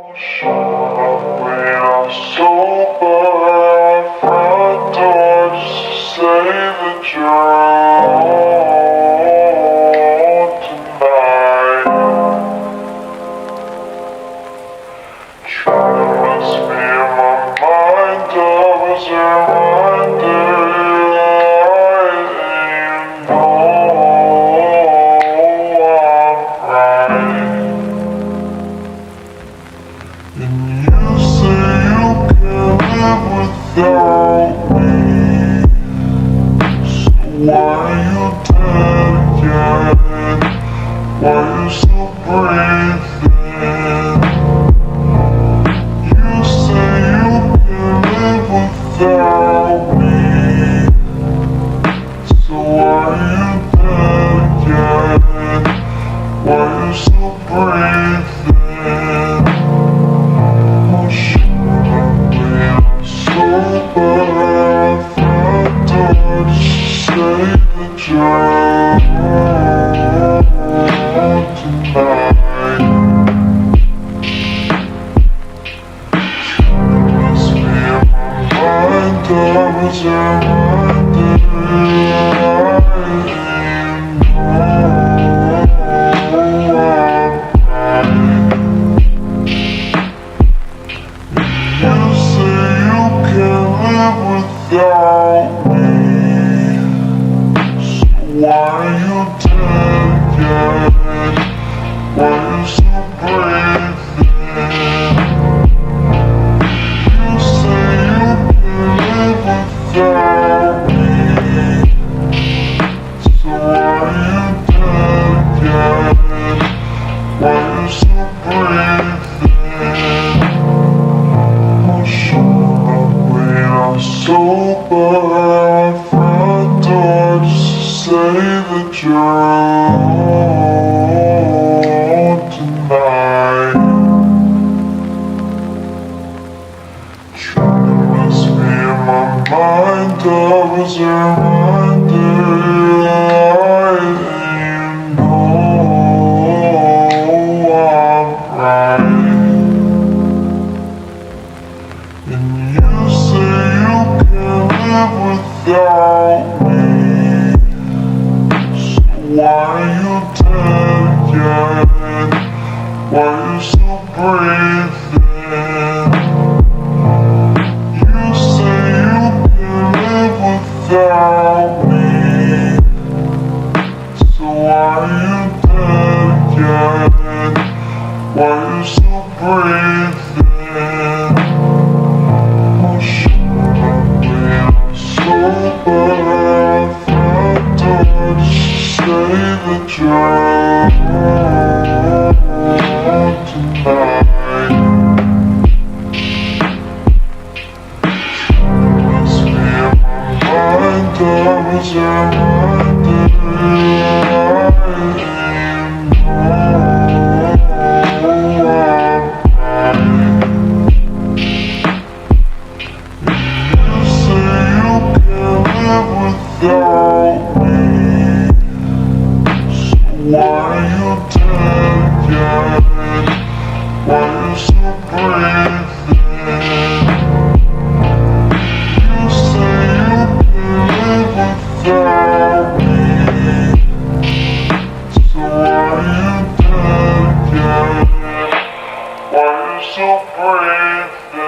When I'm sober, I find door just to say that you're alone tonight. Trying to mess me in my mind up as a reminder that I'm right. And you say you can't live without me, so why are you dead again? Why are you still breathing? You say you can't live without me, so why are you dead again? Why are you still breathing? Without me, so why are you dead again? Why are you still breathing? You say you can live without me, so why are you dead again? Why are you still breathing? Oh, sure, when I'm sober, I find door just to say that you're alone tonight. Trying to mess me in my mind up as a reminder that I'm right. And you say you can't live without me, so why are you dead again? Why are you still breathing? You say you can't live without me, so why are you dead again? Why are you still breathing? That you're alone tonight. Must be in my mind up as a reminder that you say you can't live without me, why are you dead again? Why are you still breathing? You say you can live without me, so why are you dead again? Why are you still breathing?